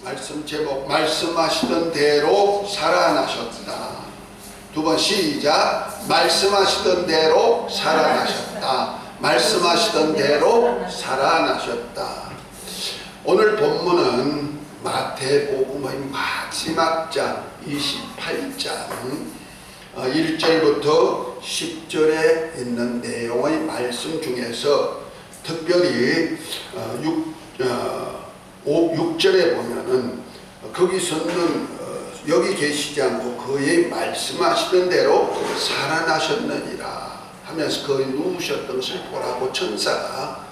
말씀 제목, 말씀하시던 대로 살아나셨다. 두 번 시작. 말씀하시던 대로 살아나셨다. 말씀하시던 대로 살아나셨다. 오늘 본문은 마태복음의 마지막 장 28장 1절부터 10절에 있는 내용의 말씀 중에서 특별히 6절에 보면은 거기서는 여기 계시지 않고 그의 말씀하시던 대로 살아나셨느니라 하면서 거기 누우셨던 것을 보라고 천사가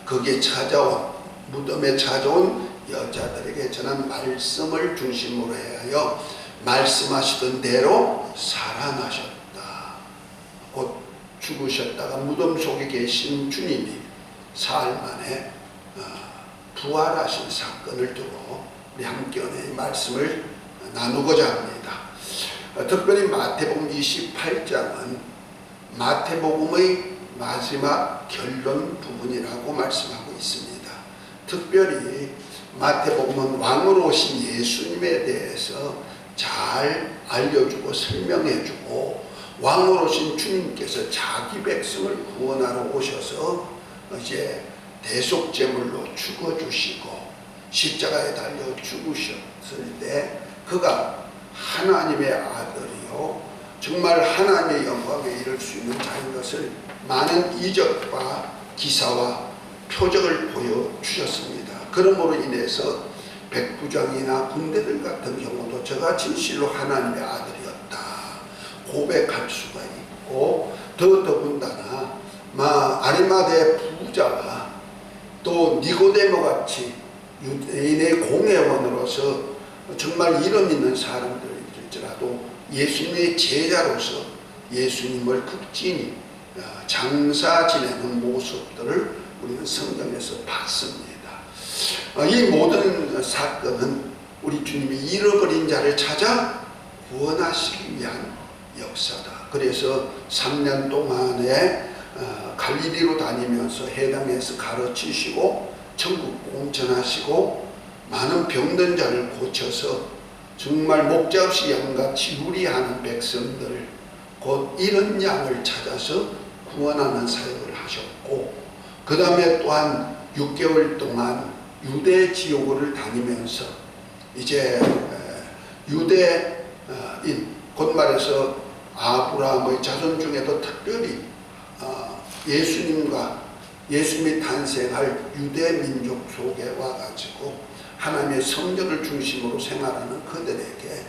거기에 찾아온 무덤에 찾아온 여자들에게 전한 말씀을 중심으로 하여 말씀하시던 대로 살아나셨다. 곧 죽으셨다가 무덤 속에 계신 주님이 사흘 만에 부활하신 사건을 두고 우리 함께 은혜의 말씀을 나누고자 합니다. 특별히 마태복음 28장은 마태복음의 마지막 결론 부분이라고 말씀하고 있습니다. 특별히 마태복음은 왕으로 오신 예수님에 대해서 잘 알려주고 설명해주고 왕으로 오신 주님께서 자기 백성을 구원하러 오셔서 이제 대속제물로 죽어주시고 십자가에 달려 죽으셨을 때 그가 하나님의 아들이요 정말 하나님의 영광에 이를 수 있는 자인 것을 많은 이적과 기사와 표적을 보여주셨습니다. 그러므로 인해서 백부장이나 군대들 같은 경우도 저가 진실로 하나님의 아들이었다 고백할 수가 있고 더군다나 아리마대 부자가 또 니고데모 같이 유대인의 공회원으로서 정말 이름 있는 사람들일지라도 예수님의 제자로서 예수님을 극진히 장사 지내는 모습들을 우리는 성경에서 봤습니다. 이 모든 사건은 우리 주님이 잃어버린 자를 찾아 구원하시기 위한 역사다. 그래서 3년 동안에 갈릴리로 다니면서 해당에서 가르치시고 천국 공천하시고 많은 병든 자를 고쳐서 정말 목자 없이 양같이 유리하는 백성들 곧 이런 양을 찾아서 구원하는 사역을 하셨고 그 다음에 또한 6개월 동안 유대 지옥을 다니면서 이제 유대인 곧 말해서 아브라함의 자손 중에도 특별히 예수님이 탄생할 유대 민족 속에 와가지고 하나님의 성전을 중심으로 생활하는 그들에게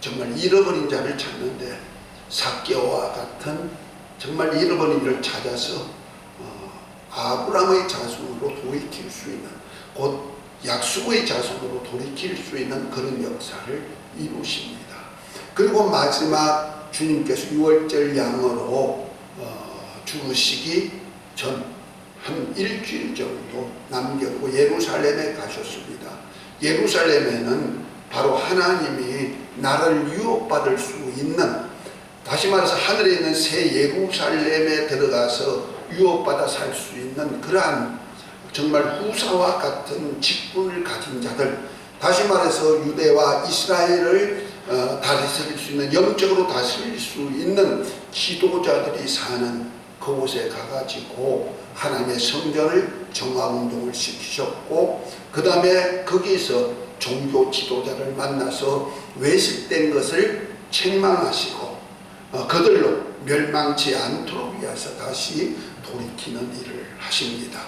정말 잃어버린 자를 찾는데 삭개오와 같은 정말 잃어버린 자를 찾아서 아브라함의 자손으로 돌이킬 수 있는 곧 약속의 자손으로 돌이킬 수 있는 그런 역사를 이루십니다. 그리고 마지막 주님께서 6월절 양으로 죽으시기 전 한 일주일 정도 남겨두고 예루살렘에 가셨습니다. 예루살렘에는 바로 하나님이 나를 유업받을 수 있는 다시 말해서 하늘에 있는 새 예루살렘에 들어가서 유업받아 살 수 있는 그러한 정말 후사와 같은 직분을 가진 자들 다시 말해서 유대와 이스라엘을 다스릴 수 있는 영적으로 다스릴 수 있는 지도자들이 사는 그곳에 가가지고 하나님의 성전을 정화운동을 시키셨고 그 다음에 거기서 종교 지도자를 만나서 외식된 것을 책망하시고 그들로 멸망치 않도록 위해서 다시 돌이키는 일을 하십니다.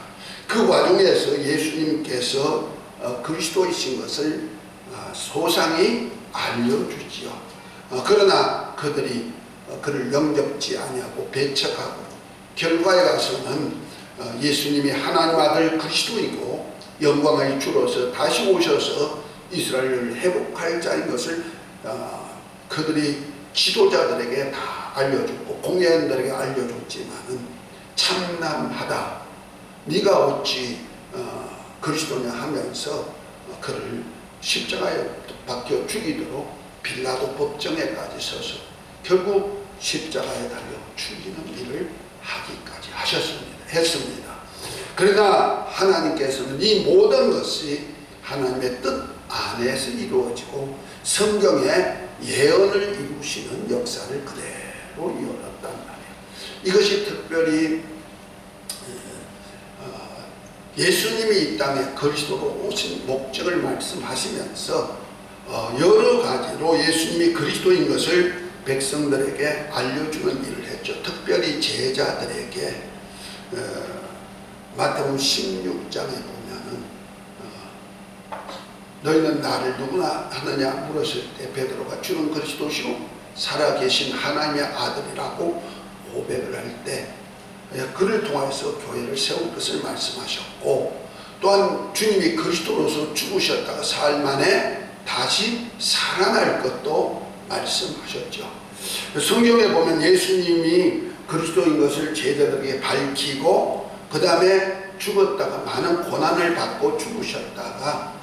그 과정에서 예수님께서 그리스도이신 것을 소상히 알려주지요. 그러나 그들이 그를 영접지 아니하고 배척하고 결과에 가서는 예수님이 하나님 아들 그리스도이고 영광의 주로서 다시 오셔서 이스라엘을 회복할 자인 것을 그들이 지도자들에게 다 알려줬고 공회원들에게 알려줬지만은 참남하다 네가 어찌 그리스도냐 하면서 그를 십자가에 박혀 죽이도록 빌라도 법정에까지 서서 결국 십자가에 달려 죽이는 일을 하기까지 했습니다. 그러나 하나님께서는 이 모든 것이 하나님의 뜻 안에서 이루어지고 성경의 예언을 이루시는 역사를 그대로 이어갔단 말이에요. 이것이 특별히 예수님이 이 땅에 그리스도로 오신 목적을 말씀하시면서 여러 가지로 예수님이 그리스도인 것을 백성들에게 알려주는 일을 했죠. 특별히 제자들에게 마태복음 16장에 보면은 너희는 나를 누구나 하느냐 물었을 때 베드로가 주는 그리스도시요 살아계신 하나님의 아들이라고 고백을 할 때 그를 통해서 교회를 세울 것을 말씀하셨고, 또한 주님이 그리스도로서 죽으셨다가 사흘 만에 다시 살아날 것도 말씀하셨죠. 성경에 보면 예수님이 그리스도인 것을 제자들에게 밝히고 그 다음에 죽었다가 많은 고난을 받고 죽으셨다가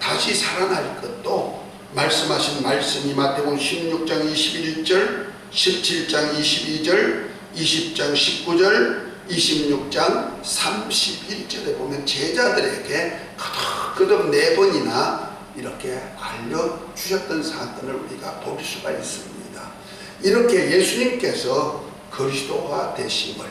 다시 살아날 것도 말씀하신 말씀이 마태복음 16장 21절, 17장 22절, 20장 19절, 26장 31절에 보면 제자들에게 거듭 4번이나 이렇게 알려주셨던 사건을 우리가 볼 수가 있습니다. 이렇게 예수님께서 그리스도가 되심을,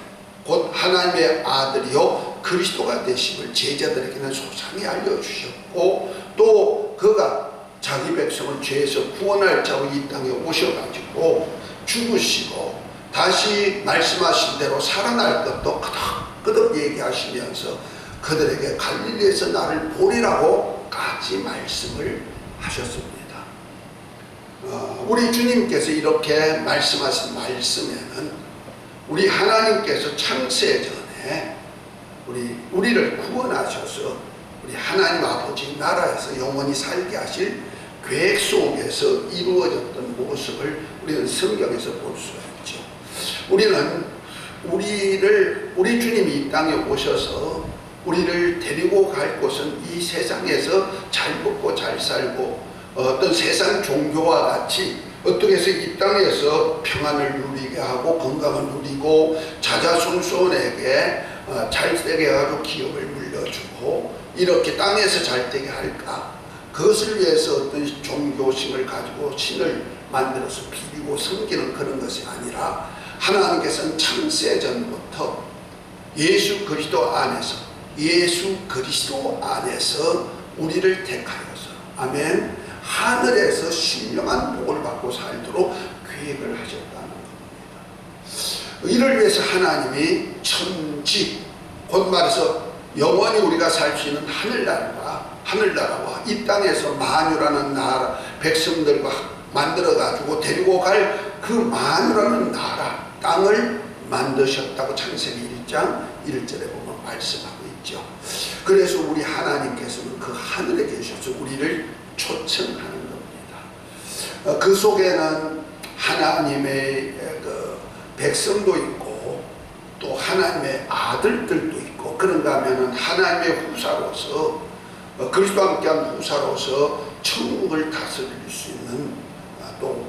곧 하나님의 아들이요 그리스도가 되심을 제자들에게는 소상히 알려주셨고, 또 그가 자기 백성을 죄에서 구원할 자로 이 땅에 오셔가지고 죽으시고 다시 말씀하신 대로 살아날 것도 끄덕끄덕 얘기하시면서 그들에게 갈릴리에서 나를 보리라고까지 말씀을 하셨습니다. 우리 주님께서 이렇게 말씀하신 말씀에는 우리 하나님께서 창세 전에 우리를 구원하셔서 우리 하나님 아버지 나라에서 영원히 살게 하실 계획 속에서 이루어졌던 모습을 우리는 성경에서 볼 수가 있죠. 우리는 우리 주님이 이 땅에 오셔서 우리를 데리고 갈 곳은 이 세상에서 잘 먹고 잘 살고 어떤 세상 종교와 같이 어떻게 해서 이 땅에서 평안을 누리게 하고 건강을 누리고 자자손손에게 잘되게 하고 기업을 물려주고 이렇게 땅에서 잘되게 할까? 그것을 위해서 어떤 종교심을 가지고 신을 만들어서 비비고 섬기는 그런 것이 아니라 하나님께서는 창세 전부터 예수 그리스도 안에서 우리를 택하여서 아멘 하늘에서 신령한 복을 받고 살도록 계획을 하셨다는 겁니다. 이를 위해서 하나님이 천지, 곧 말해서 영원히 우리가 살 수 있는 하늘나라와 이 땅에서 만유라는 나라 백성들과 만들어가지고 데리고 갈 그 만유라는 나라 땅을 만드셨다고 창세기 1장 1절에 보면 말씀하고 있죠. 그래서 우리 하나님께서는 그 하늘에 계셔서 우리를 초청하는 겁니다. 그 속에는 하나님의 그 백성도 있고 또 하나님의 아들들도 있고, 그런가 하면은 하나님의 후사로서 그리스도와 함께한 후사로서 천국을 다스릴 수 있는 또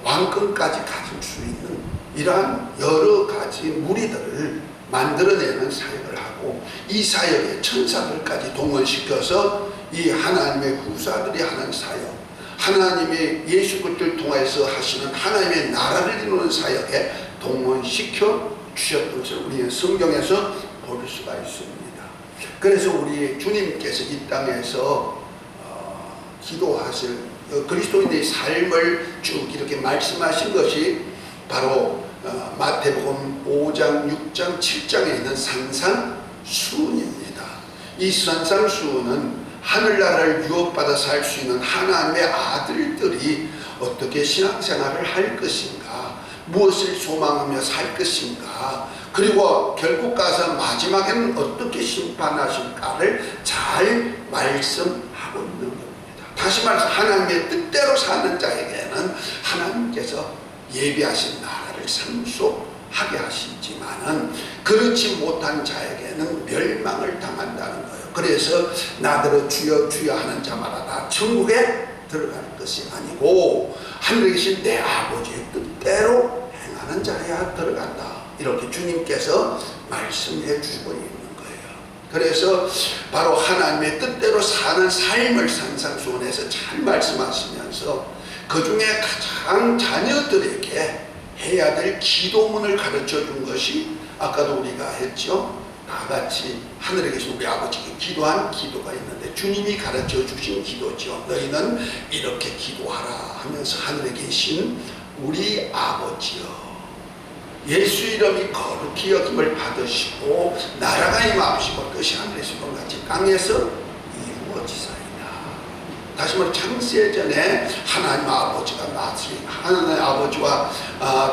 왕권까지 가질 수 있는 이러한 여러 가지 무리들을 만들어내는 사역을 하고, 이 사역에 천사들까지 동원시켜서 이 하나님의 후사들이 하는 사역, 하나님의 예수 그리스도를 통해서 하시는 하나님의 나라를 이루는 사역에 동원시켜 주셨던 것을 우리는 성경에서 볼 수가 있습니다. 그래서 우리 주님께서 이 땅에서 기도하실 그리스도인의 삶을 쭉 이렇게 말씀하신 것이 바로 마태복음 5장, 6장, 7장에 있는 산상수훈입니다. 이 산상수훈은 하늘나라를 유업받아 살 수 있는 하나님의 아들들이 어떻게 신앙생활을 할 것인가, 무엇을 소망하며 살 것인가, 그리고 결국 가서 마지막에는 어떻게 심판하실까를 잘 말씀하고 있는 겁니다. 다시 말해서 하나님의 뜻대로 사는 자에게는 하나님께서 예비하신 나라를 상속하게 하시지만은 그렇지 못한 자에게는 멸망을 당한다는 거예요. 그래서 나더러 주여 주여 하는 자마다 다 천국에 들어갈 것이 아니고 하늘에 계신 내 아버지의 뜻대로 행하는 자야 들어간다. 이렇게 주님께서 말씀해 주고 있는 거예요. 그래서 바로 하나님의 뜻대로 사는 삶을 산상수훈에서 잘 말씀하시면서 그 중에 가장 자녀들에게 해야 될 기도문을 가르쳐 준 것이 아까도 우리가 했죠. 다 같이 하늘에 계신 우리 아버지께 기도한 기도가 있는데 주님이 가르쳐 주신 기도죠. 너희는 이렇게 기도하라 하면서 하늘에 계신 우리 아버지여, 예수 이름이 거룩히 여김을 받으시고 나라가 임하시고 뜻이 하늘에서 같이 땅에서 이루어지사이다. 다시 말해 창세전에 하나님 아버지가 하나님 아버지와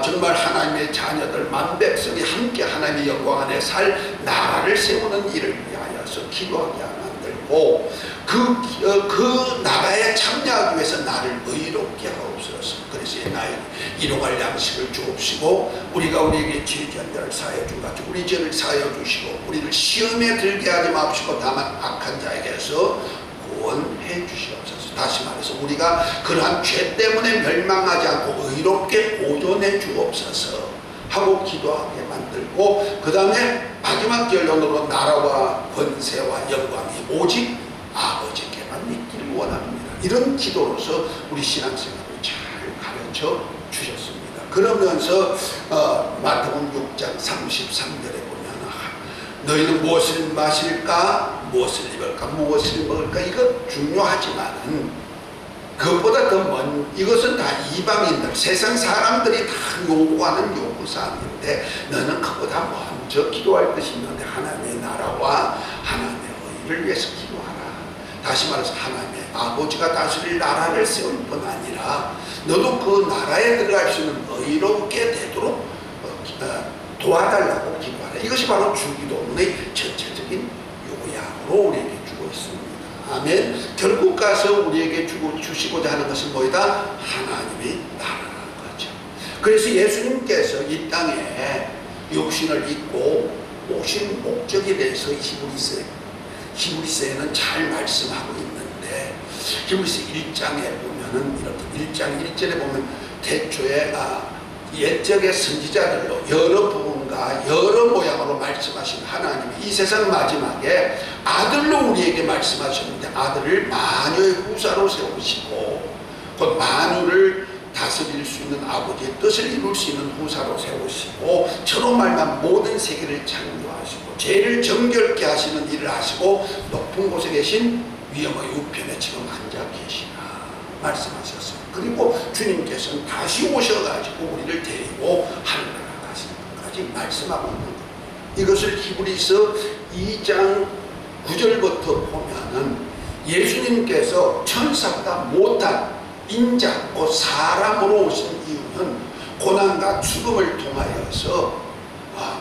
정말 하나님의 자녀들 만백성이 함께 하나님의 영광 안에 살 나라를 세우는 일을 위하여서 기도하게 만들고 그 나라에 참여하기 위해서 나를 의롭게 하옵소서. 그래서 나의 일용할 양식을 주옵시고 우리가 우리에게 죄지은 자를 사하여 준 같이 우리 죄를 사하여 주시고 우리를 시험에 들게 하지 마옵시고 다만 악한 자에게서 구원해 주시옵소서. 다시 말해서 우리가 그러한 죄 때문에 멸망하지 않고 의롭게 보존해 주옵소서 하고 기도하게 만들고 그 다음에 마지막 결론으로 나라와 권세와 영광이 오직 아버지께만 있기를 원합니다. 이런 기도로서 우리 신앙생활을 잘 가르쳐 주셨습니다. 그러면서 마태복음 6장 33절에 보면 너희는 무엇을 마실까, 무엇을 입을까, 무엇을 먹을까, 이거 중요하지만 그것보다 더 먼 이것은 다 이방인들, 세상 사람들이 다 요구하는 요구사항인데 너는 그보다 먼저 기도할 것이 있는데 하나님의 나라와 하나님의 의를 위해서 기도하라. 다시 말해서 하나님의 아버지가 다스릴 나라를 세울 뿐 아니라 너도 그 나라에 들어갈 수 있는 의롭게 되도록 도와달라고 기도하라. 이것이 바로 주기도문의 전체적인 요약으로 우리에게 주고 있습니다. 아멘. 결국 가서 우리에게 주시고자 하는 것은 뭐이다? 하나님의 나라라는 거죠. 그래서 예수님께서 이 땅에 육신을 입고 오신 목적에 대해서 히브리서에는 잘 말씀하고 있는데 히브리서 1장에 보면은 이렇게 1장 1절에 보면 태초에 옛적의 선지자들로 여러 부분과 여러 모양으로 말씀하신 하나님이 이 세상 마지막에 아들로 우리에게 말씀하셨는데 아들을 만유의 후사로 세우시고 곧 만유를 다스릴 수 있는 아버지의 뜻을 이룰 수 있는 후사로 세우시고 저로 말만 모든 세계를 창조하시고 죄를 정결케 하시는 일을 하시고 높은 곳에 계신 위엄의 우편에 지금 앉아 계시나 말씀하셨어요. 그리고 주님께서는 다시 오셔가지고 우리를 데리고 하늘나라 가시는 것까지 말씀하고 있는 겁니다. 이것을 히브리서 2장 9절부터 보면은 예수님께서 천사보다 못한 인자 곧 사람으로 오신 이유는 고난과 죽음을 통하여서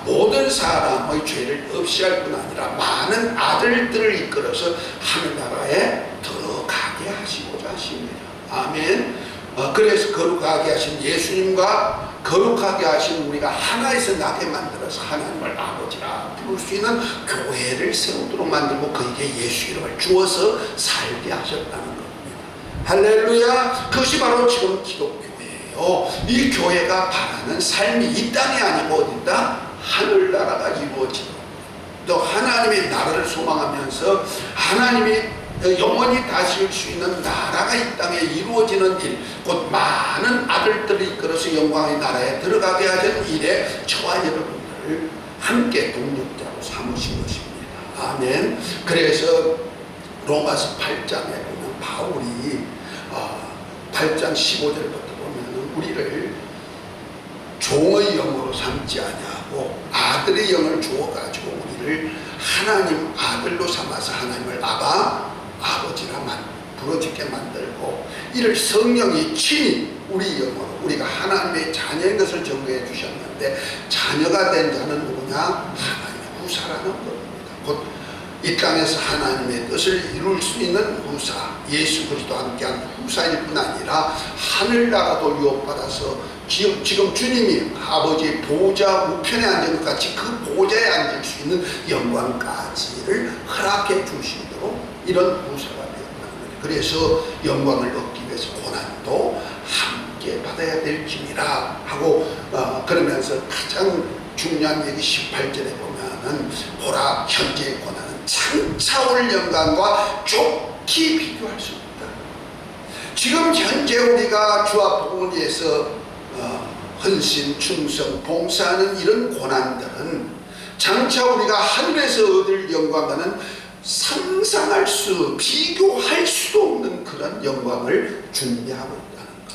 모든 사람의 죄를 없이 할 뿐 아니라 많은 아들들을 이끌어서 하늘나라에 들어가게 하시고자 하십니다. 아멘. 그래서 거룩하게 하신 예수님과 거룩하게 하신 우리가 하나에서 나게 만들어서 하나님을 아버지라 부를 수 있는 교회를 세우도록 만들고 그에게 예수 이름을 주어서 살게 하셨다는 겁니다. 할렐루야. 그것이 바로 지금 기독교회예요. 이 교회가 바라는 삶이 이 땅이 아니고 어딘가 하늘나라가 이루어지고 또 하나님의 나라를 소망하면서 하나님이 영원히 다스릴 수 있는 나라가 이 땅에 이루어지는 일, 곧 많은 아들들을 이끌어서 영광의 나라에 들어가게 하는 일에 저와 여러분들을 함께 동력자로 삼으신 것입니다. 아멘. 그래서 로마서 8장에 보면 바울이 8장 15절부터 보면 우리를 종의 영으로 삼지 아니하고 아들의 영을 주어가지고 우리를 하나님 아들로 삼아서 하나님을 아버지라 부르짖게 만들고 이를 성령이 친히 우리 영으로 우리가 하나님의 자녀인 것을 증거해 주셨는데 자녀가 된 자는 누구냐? 하나님의 후사라는 겁니다. 곧 이 땅에서 하나님의 뜻을 이룰 수 있는 후사, 예수 그리스도와 함께한 후사일 뿐 아니라 하늘나라도 유업받아서 지금 주님이 아버지의 보좌 우편에 앉은 것 같이 그 보좌에 앉을 수 있는 영광까지를 허락해 주시도록 이런 후사가 되었다는 거예요. 그래서 영광을 얻기 위해서 고난도 함께 받아야 될 짐이라 하고 그러면서 가장 중요한 얘기 18절에 보면은 보라 현재의 고난은 창차올 영광과 좋게 비교할 수 없다. 지금 현재 우리가 주와 복음을 위해서 헌신, 충성, 봉사하는 이런 고난들은 장차 우리가 하늘에서 얻을 영광과는 상상할 수, 비교할 수도 없는 그런 영광을 준비하고 있다는 것.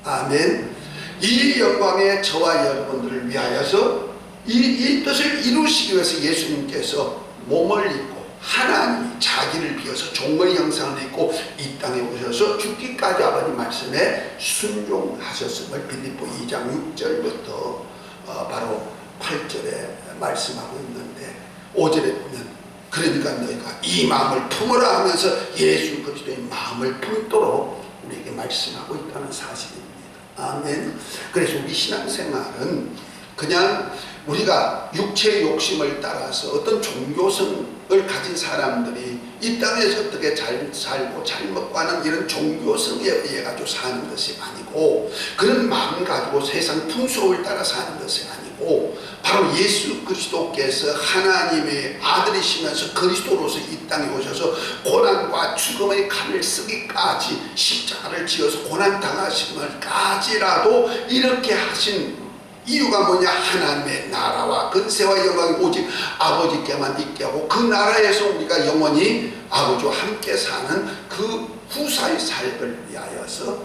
아멘. 이 영광에 저와 여러분들을 위하여서 이 뜻을 이루시기 위해서 예수님께서 몸을 입고 하나님이 자기를 비워서 종의 형상을 입고 이 땅에 오셔서 죽기까지 아버지 말씀에 순종하셨음을 빌립보 2장 6절부터 바로 8절에 말씀하고 있는데 5절에 보면 그러니까 너희가 이 마음을 품으라 하면서 예수 그리스도의 마음을 품도록 우리에게 말씀하고 있다는 사실입니다. 아멘. 그래서 우리 신앙생활은 그냥 우리가 육체의 욕심을 따라서 어떤 종교성을 가진 사람들이 이 땅에서 어떻게 잘 살고 잘 먹고 하는 이런 종교성에 의해 가지고 사는 것이 아니고, 그런 마음 가지고 세상 풍속을 따라 사는 것이 아니고, 바로 예수 그리스도께서 하나님의 아들이시면서 그리스도로서 이 땅에 오셔서 고난과 죽음의 칼을 쓰기까지 십자가를 지어서 고난 당하시기까지라도 이렇게 하신 이유가 뭐냐? 하나님의 나라와 근세와 영광이 오직 아버지께만 있게 하고 그 나라에서 우리가 영원히 아버지와 함께 사는 그 후사의 삶을 위하여서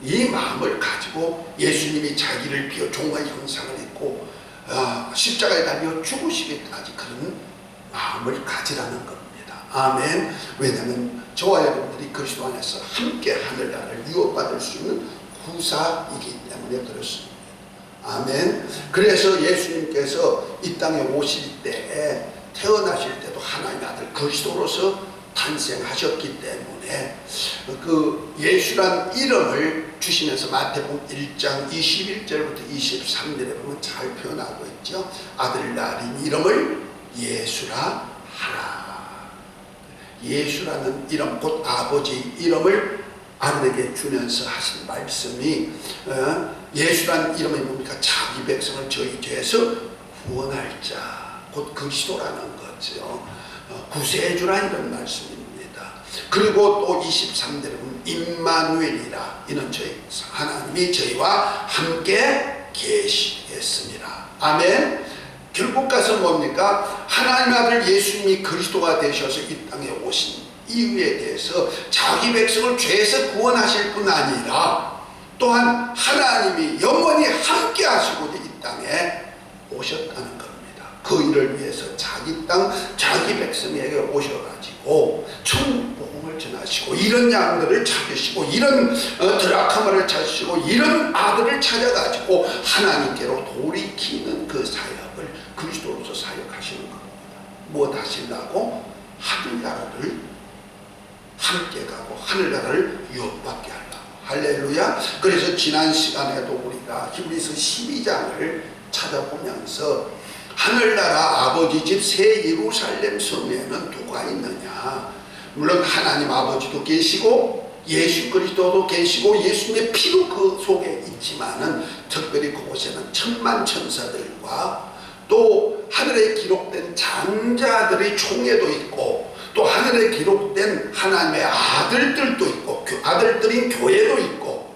이 마음을 가지고 예수님이 자기를 비워 종의 형상을 입고 십자가에 달려 죽으시기까지 그런 마음을 가지라는 겁니다. 아멘. 왜냐하면 저와 여러분들이 그리스도 안에서 함께 하늘나라를 유업받을 수 있는 후사이기 때문에 그렇습니다. 아멘. 그래서 예수님께서 이 땅에 오실 때에 태어나실 때도 하나님의 아들 그리스도로서 탄생하셨기 때문에 그 예수란 이름을 주시면서 마태복음 1장 21절부터 23절에 보면 잘 표현하고 있죠. 아들 낳으린 이름을 예수라 하라. 예수라는 이름, 곧 아버지 이름을 아들에게 주면서 하신 말씀이 예수란 이름이 뭡니까? 자기 백성을 저희 죄에서 구원할 자, 곧 그리스도라는 거죠. 구세주란 이런 말씀입니다. 그리고 또 23절에 보면 임마누엘이라, 이는 저희 하나님이 저희와 함께 계시겠습니다. 아멘. 결국 가서 뭡니까? 하나님 아들 예수님이 그리스도가 되셔서 이 땅에 오신 이유에 대해서 자기 백성을 죄에서 구원하실 뿐 아니라 또한 하나님이 영원히 함께 하시고자 이 땅에 오셨다는 겁니다. 그 일을 위해서 자기 땅 자기 백성에게 오셔가지고 천복음을 전하시고 이런 양들을 찾으시고 이런 드라카마를 찾으시고 이런 아들을 찾아가지고 하나님께로 돌이키는 그 사역을 그리스도로서 사역하시는 겁니다. 무엇 하시려고? 하늘나라를 함께 가고 하늘나라를 유업받게 하려고. 할렐루야. 그래서 지난 시간에도 우리가 히브리서 12장을 찾아보면서 하늘나라 아버지 집 새 예루살렘 성에는 누가 있느냐? 물론 하나님 아버지도 계시고 예수 그리스도도 계시고 예수님의 피도 그 속에 있지만은 특별히 그곳에는 천만 천사들과 또 하늘에 기록된 장자들의 총회도 있고 또 하늘에 기록된 하나님의 아들들도 있고 아들들인 교회도 있고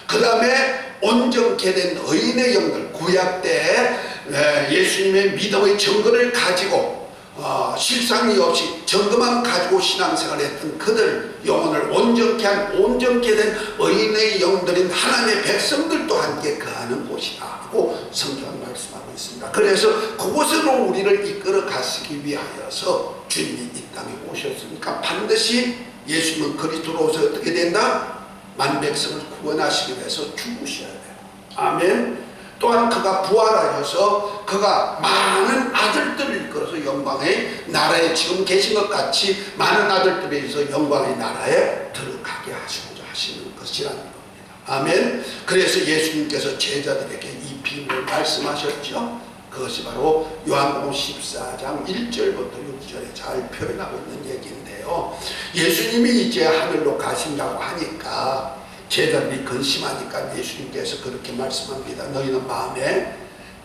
그 다음에 온전케 된 의인의 영들, 구약 때 예수님의 믿음의 증거를 가지고 실상이 없이 증거만 가지고 신앙생활을 했던 그들 영혼을 온전케 한 온전케 된 의인의 영들인 하나님의 백성들도 함께 거하는 곳이다 하고 성경은 말씀하고 있습니다. 그래서 그곳으로 우리를 이끌어 가시기 위하여서 주님이 이 땅에 오셨으니까 반드시 예수님은 그리스도로서 어떻게 된다? 만백성을 구원하시기 위해서 죽으셔야 돼요. 아멘. 또한 그가 부활하셔서 그가 많은 아들들을 이끌어서 영광의 나라에 지금 계신 것 같이 많은 아들들에서 영광의 나라에 들어가게 하시고자 하시는 것이라는 겁니다. 아멘. 그래서 예수님께서 제자들에게 이 비밀을 말씀하셨죠. 그것이 바로 요한복음 14장 1절부터 6절에 잘 표현하고 있는 얘기인데요. 예수님이 이제 하늘로 가신다고 하니까 제자들이 근심하니까 예수님께서 그렇게 말씀합니다. 너희는 마음에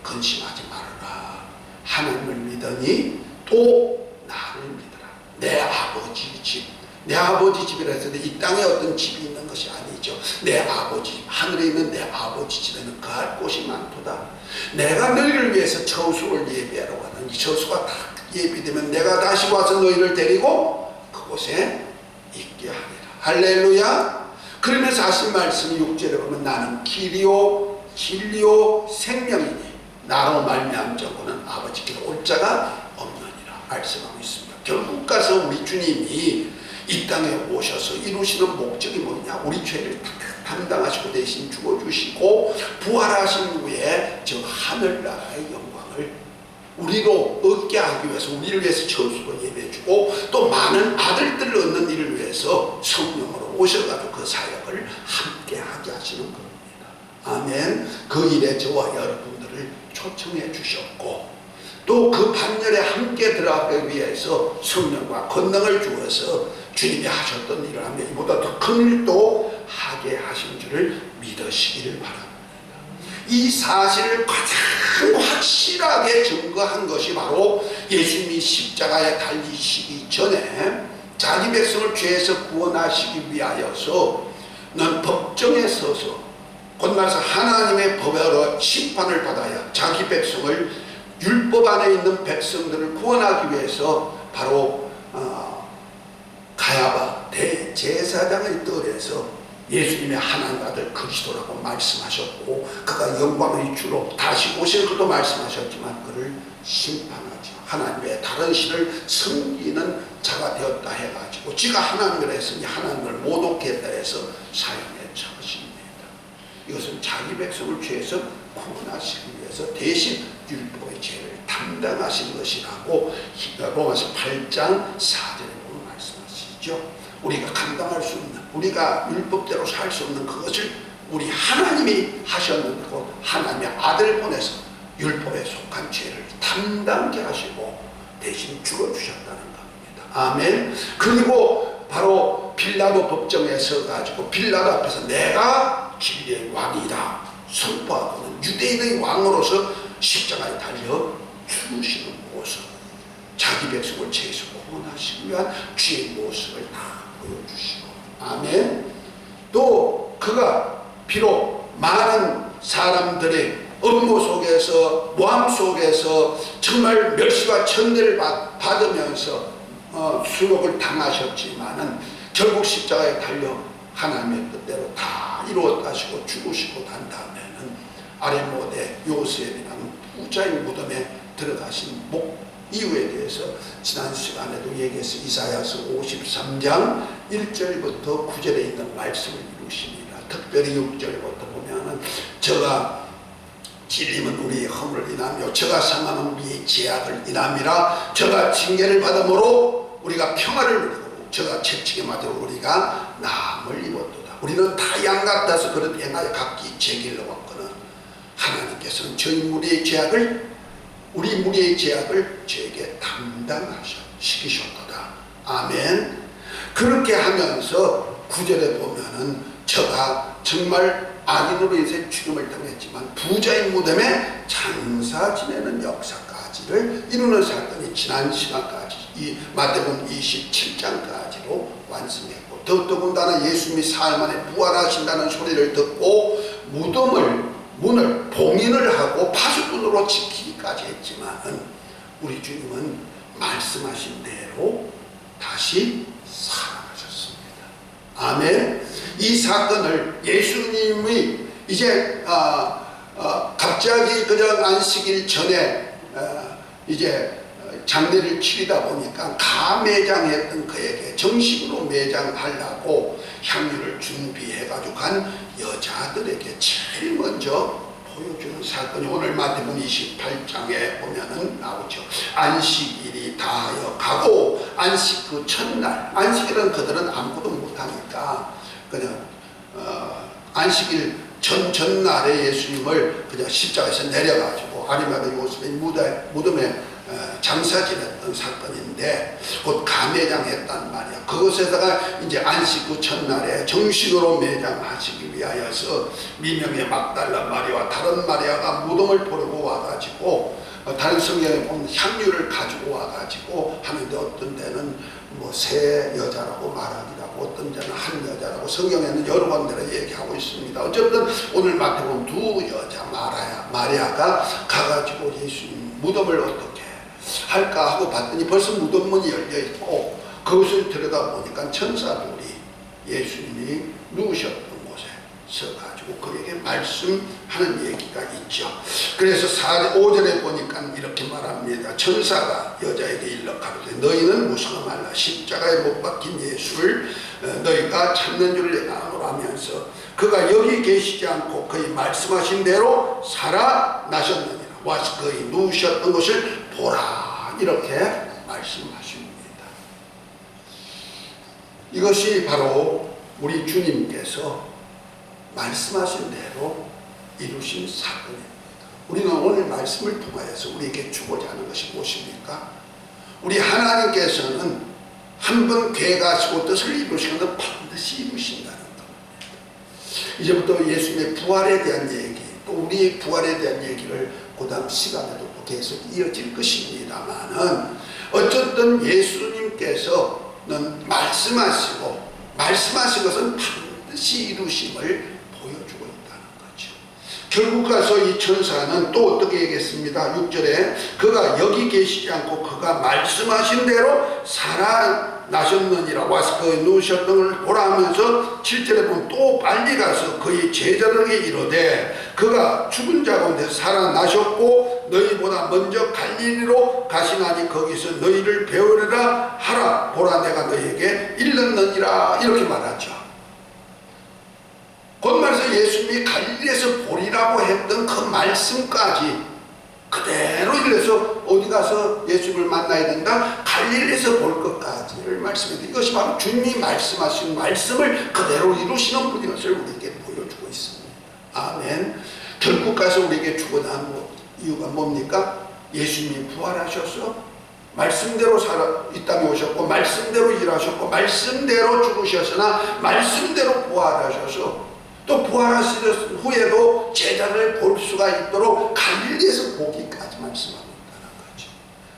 근심하지 말아라. 하나님을 믿으니 또 나를 믿어라. 내 아버지 집, 내 아버지 집이라 해서 이 땅에 어떤 집이 있는 것이 아니죠. 내 아버지 집, 하늘에 있는 내 아버지 집에는 거할 곳이 많도다. 내가 너희를 위해서 처소를 예비하러 가더니 처소가 다 예비되면 내가 다시 와서 너희를 데리고 그곳에 있게 하리라. 할렐루야. 그러면서 하신 말씀 6절에 보면 나는 길이요 진리요 생명이니 나로 말미암 자고는 아버지께로 올 자가 없느니라 말씀하고 있습니다. 결국 가서 우리 주님이 이 땅에 오셔서 이루시는 목적이 뭐냐? 우리 죄를 담당하시고 대신 죽어주시고 부활하신 후에 저 하늘나라의 영광을 우리로 얻게 하기 위해서 우리를 위해서 처소로 예배해주고 또 많은 아들들을 얻는 일을 위해서 성령으로 오셔가지고 그 사역을 함께 하게 하시는 겁니다. 아멘. 그 일에 저와 여러분들을 초청해 주셨고 또 그 반열에 함께 들어가기 위해서 성령과 권능을 주어서 주님이 하셨던 일을 하며 이보다 더 큰 일도 하게 하신 줄을 믿으시기를 바랍니다. 이 사실을 가장 확실하게 증거한 것이 바로 예수님이 십자가에 달리시기 전에 자기 백성을 죄에서 구원하시기 위하여서 넌 법정에 서서 곧 말해서 하나님의 법으로 심판을 받아야 자기 백성을 율법 안에 있는 백성들을 구원하기 위해서 바로 가야바 대제사장의 뜰에서 예수님의 하나님 아들 그리스도라고 말씀하셨고 그가 영광의 주로 다시 오실 것도 말씀하셨지만 그를 심판하죠. 하나님의 다른 신을 섬기는 자가 되었다 해가지고 지가 하나님을 했으니 하나님을 모독했다 해서 사형에 처하십니다. 이것은 자기 백성을 죄에서 구원하시기 위해서 대신 율법의 죄를 담당하신 것이라고 로마서 8장 4절에 보면 말씀하시죠. 우리가 감당할 수 없는 우리가 율법대로 살 수 없는 그것을 우리 하나님이 하셨는 거고 하나님의 아들을 보내서 율법에 속한 죄를 담당케 하시고 대신 죽어주셨다는 겁니다. 아멘. 그리고 바로 빌라도 법정에 서가지고 빌라도 앞에서 내가 진리의 왕이다 선포하고는 유대인의 왕으로서 십자가에 달려 죽으시는 모습, 자기 백성을 죄에서 구원하시기 위한 주의 모습을 다 보여주시고 아멘. 또 그가 비록 많은 사람들의 업무 속에서 모함 속에서 정말 멸시와 천대를 받으면서 수욕을 당하셨지만은 결국 십자가에 달려 하나님의 뜻대로 다 이루었다 하시고 죽으시고 난 다음에는 아레모데 요셉이라는 부자의 무덤에 들어가신 이유에 대해서 지난 시간에도 얘기해서 이사야서 53장 1절부터 9절에 있는 말씀을 이루십니다. 특별히 6절부터 보면은 저가 찔림은 우리의 허물을 인하며 저가 상함은 우리의 죄악을 인함이라 저가 징계를 받음으로 우리가 평화를 누리고 저가 채찍에 맞아 우리가 나음을 입었도다. 우리는 다 양 같아서 그릇 행하여 각기 제 길로 왔거든 하나님께서는 저희 무리의 죄악을 우리 무리의 죄악을 저에게 담당시키셨도다. 아멘. 그렇게 하면서 9절에 보면은 저가 정말 악인으로 인생 죽음을 당했지만 부자의 무덤에 장사 지내는 역사까지를 이루는 사건이 지난 시간까지 이 마태복음 27장까지로 완성했고 더더군다나 예수님이 사흘 만에 부활하신다는 소리를 듣고 문을 봉인을 하고 파수꾼으로 지키기까지 했지만 우리 주님은 말씀하신 대로 다시 살아나셨습니다. 아멘. 이 사건을 예수님이 이제 갑자기 그냥 안식일 전에 이제 장례를 치르다 보니까 가매장했던 그에게 정식으로 매장하려고 향유를 준비해가지고 간 여자들에게 제일 먼저 보여주는 사건이 오늘 마태복음 28장에 보면은 나오죠. 안식일이 다하여 가고 안식 그 첫날, 안식일은 그들은 아무것도 못하니까 그냥 안식일 전날에 예수님을 그냥 십자가에서 내려가지고 아리마다 요셉의 무덤에 장사 지냈던 사건인데 곧 가매장했단 말이야. 그것에다가 이제 안식 후 첫날에 정식으로 매장하시기 위하여서 미명의 막달라 마리아와 다른 마리아가 무덤을 보려고 와가지고 다른 성경에 보면 향유를 가지고 와가지고 하는데 어떤 데는 뭐 새 여자라고 말하기도 하고 어떤 자는 한 여자라고 성경에는 여러 번대로 얘기하고 있습니다. 어쨌든 오늘 마태복음 두 여자 마리아가 가가지고 예수님 무덤을 어떻게 할까 하고 봤더니 벌써 무덤 문이 열려 있고 그것을 들여다보니까 천사들이 예수님이 누우셨던 곳에 서가지고 그에게 말씀하는 얘기가 있죠. 그래서 5절에 보니까 이렇게 말합니다. 천사가 여자에게 일러 가로되 너희는 무서워 말라. 십자가에 못 박힌 예수를 너희가 찾는 줄 내가 아노라면서 그가 여기 계시지 않고 그의 말씀하신 대로 살아나셨느니라. 와서 그의 누우셨던 것을 보라. 이렇게 말씀하십니다. 이것이 바로 우리 주님께서 말씀하신 대로 이루신 사건입니다. 우리는 오늘 말씀을 통하여서 우리에게 주고자 하는 것이 무엇입니까? 우리 하나님께서는 한 번 계획하시고 뜻을 이루시면 반드시 이루신다는 겁니다. 이제부터 예수님의 부활에 대한 얘기, 또 우리의 부활에 대한 얘기를 그 다음 시간에도 또 계속 이어질 것입니다만은 어쨌든 예수님께서는 말씀하신 것은 반드시 이루심을 보여주고 있다는 거죠. 결국 가서 이 천사는 또 어떻게 얘기했습니다. 6절에 그가 여기 계시지 않고 그가 말씀하신 대로 살아나셨느니라. 와서 그의 누우셨던 걸 보라 하면서 7절에 보면 또 빨리 가서 그의 제자들에게 이르되 그가 죽은 자 가운데 살아나셨고 너희보다 먼저 갈릴리로 가시나니 거기서 너희를 배우리라 하라. 보라 내가 너희에게 일렀느니라. 이렇게 말하죠. 곧 말해서 예수님이 갈릴리에서 보리라고 했던 그 말씀까지 그대로 일러서 어디 가서 예수님을 만나야 된다? 갈릴리에서 볼 것까지를 말씀했는데 이것이 바로 주님이 말씀하신 말씀을 그대로 이루시는 분인 것을 우리에게 보여주고 있습니다. 아멘. 결국 가서 우리에게 주고자 하는 이유가 뭡니까? 예수님이 부활하셔서 말씀대로 이 땅에 오셨고 말씀대로 일하셨고 말씀대로 죽으셨으나 말씀대로 부활하셔서 또 부활하신 후에도 제자를 볼 수가 있도록 갈릴리에서 보기까지 말씀하고 있다는 거죠.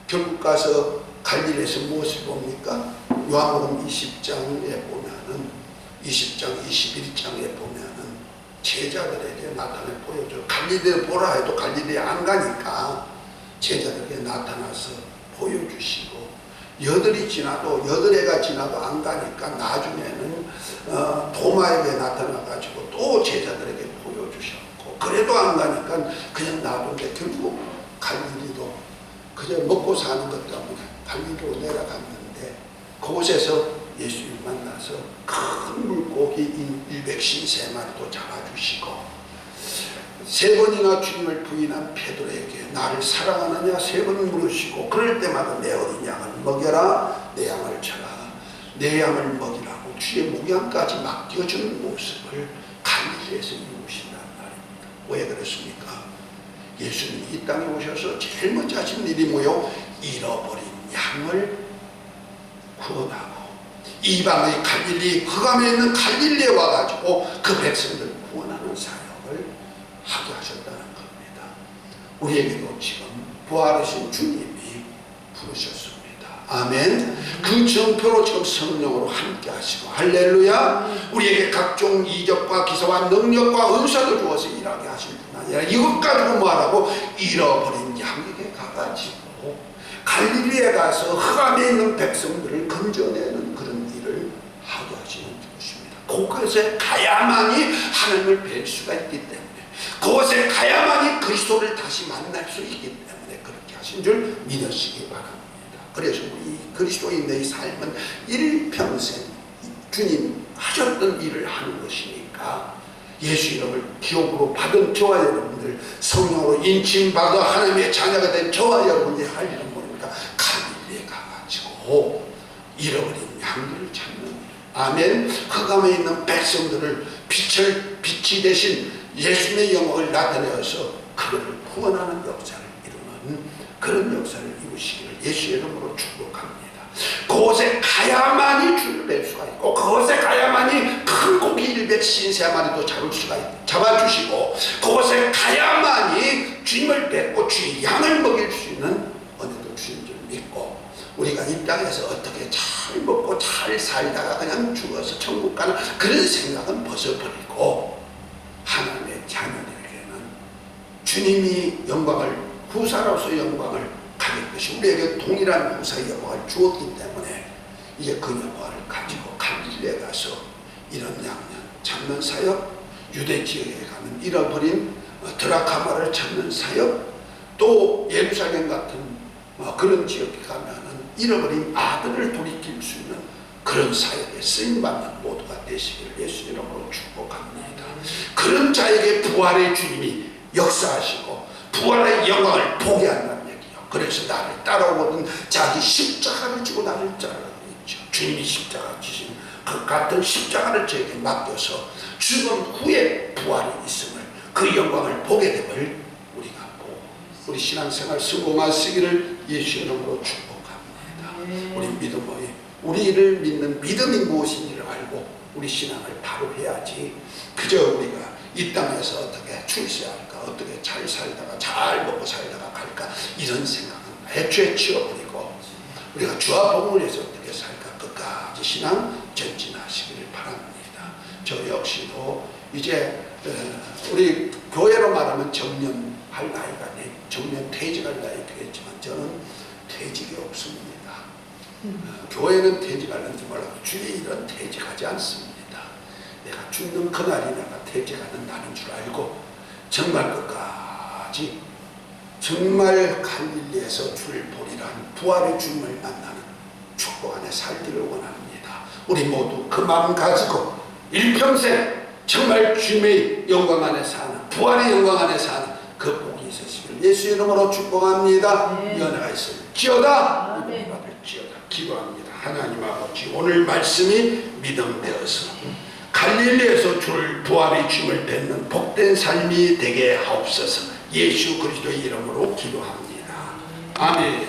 결국 가서 갈릴리에서 무엇을 봅니까? 요한복음 20장에 보면은 20장 21장에 보면은 제자들에게 나타내 보여줘. 갈릴리에 보라 해도 갈릴리에 안 가니까 제자들에게 나타나서 보여주시고 여덟 해가 지나도 안 가니까 나중에는 도마에게 나타나가지고 또 제자들에게 보여주셨고 그래도 안 가니까 그냥 놔둔데 결국 갈릴리도 그냥 먹고 사는 것 때문에 갈릴리로 내려갔는데 그곳에서 예수님 만나서 큰 물고기 153마리도 잡아주시고 3번이나 주님을 부인한 베드로에게 나를 사랑하느냐 3번 물으시고 그럴 때마다 내 어린 양을 먹여라 내 양을 쳐라 내 양을 먹이라고 주의 목양까지 맡겨주는 모습을 갈릴리에서 이루신다는 말입니다. 왜 그렇습니까? 예수님이 이 땅에 오셔서 제일 먼저 하신 일이 뭐요? 잃어버린 양을 구원하고 이방의 갈릴리 흑암에 있는 갈릴리에 와가지고 그 백성들을 구원하는 사역을 하게 하셨다는 겁니다. 우리에게도 지금 부활하신 주님이 부르셨습니다. 아멘. 그 정표로 지금 성령으로 함께 하시고 할렐루야. 우리에게 각종 이적과 기사와 능력과 은사를 주어서 일하게 하실 뿐 아니라 이것 가지고 뭐하라고? 잃어버린 양에게 가가지고 갈릴리에 가서 흑암에 있는 백성들을 건져내는 그런 일을 하게 하시는 것입니다. 그곳에 가야만이 하나님을 뵐 수가 있기 때문에 그곳에 가야만이 그리스도를 다시 만날 수 있기 때문에 그렇게 하신 줄 믿으시기 바랍니다. 그래서 우리 그리스도인의 삶은 일평생 주님 하셨던 일을 하는 것이니까 예수 이름을 기업으로 받은 저와 여러분들 성령으로 인침받아 하나님의 자녀가 된 저와 여러분들이 할 일은 뭡니까? 갈릴리에 가가지고 잃어버린 양들을 찾는 일. 아멘. 흑암에 있는 백성들을 빛이 되신 예수님의 영광을 나타내어서 그들을 구원하는 역사를 이루는 그런 역사를 이루시기를 예수의 이름으로 축복합니다. 그곳에 가야만이 주를 뵐 수가 있고 그곳에 가야만이 큰 고기 153마리도 잡아주시고 그곳에 가야만이 주님을 뵙고 주의 양을 먹일 수 있는 은혜도 주신 줄 믿고 우리가 이 땅에서 어떻게 잘 먹고 잘 살다가 그냥 죽어서 천국 가는 그런 생각은 벗어버리고 하나님의 자녀들에게는 주님이 영광을 후사로서 영광을 가질 것이 우리에게 동일한 후사의 영광을 주었기 때문에 이제 그 영광을 가지고 갈릴리에 가서 이런 양면 찾는 사역, 유대 지역에 가면 잃어버린 드라카마를 찾는 사역, 또 예루살렘 같은 그런 지역에 가면은 잃어버린 아들을 돌이킬 수 있는 그런 사역에 쓰임받는 모두가 되시기를 예수 이름으로 축복합니다. 그런 자에게 부활의 주님이 역사하시고 부활의 영광을 보게 한다는 얘기요. 그래서 나를 따라오거든 자기 십자가를 지고 나를 따라가고 있죠. 주님이 십자가 지신 그 같은 십자가를 저에게 맡겨서 죽음 후에 부활이 있음을 그 영광을 보게 됨을 우리가 보고 우리 신앙생활 성공하시기를 예수 이름으로 축복합니다. 우리 믿음의 우리를 믿는 믿음이 무엇인지를 알고 우리 신앙을 바로 해야지 그저 우리가 이 땅에서 어떻게 출세야 할까 어떻게 잘 살다가 잘 먹고 살다가 갈까 이런 생각은 애초에 치워버리고 우리가 주와 복음을 해서 어떻게 살까 끝까지 신앙 전진하시기를 바랍니다. 저 역시도 이제 우리 교회로 말하면 정년할 나이가 정년 퇴직할 나이 되겠지만 저는 퇴직이 없습니다. 교회는 퇴직하는지 몰라도 주의 일은 퇴직하지 않습니다. 내가 죽는 그날이 내가 퇴직하는 날인 줄 알고 정말 끝까지 정말 갈릴리에서 주를 보리라는 부활의 주님을 만나는 축복 안에 살기를 원합니다. 우리 모두 그 마음 가지고 일평생 정말 주님의 영광 안에 사는 부활의 영광 안에 사는 그 복이 있으시길 예수 이름으로 축복합니다. 연애가 있을지어다 이번 받을지어다 기도합니다. 하나님 아버지 오늘 말씀이 믿음되어서 갈릴리에서 주를 부활의 주님을 뵙는 복된 삶이 되게 하옵소서. 예수 그리스도의 이름으로 기도합니다. 아멘.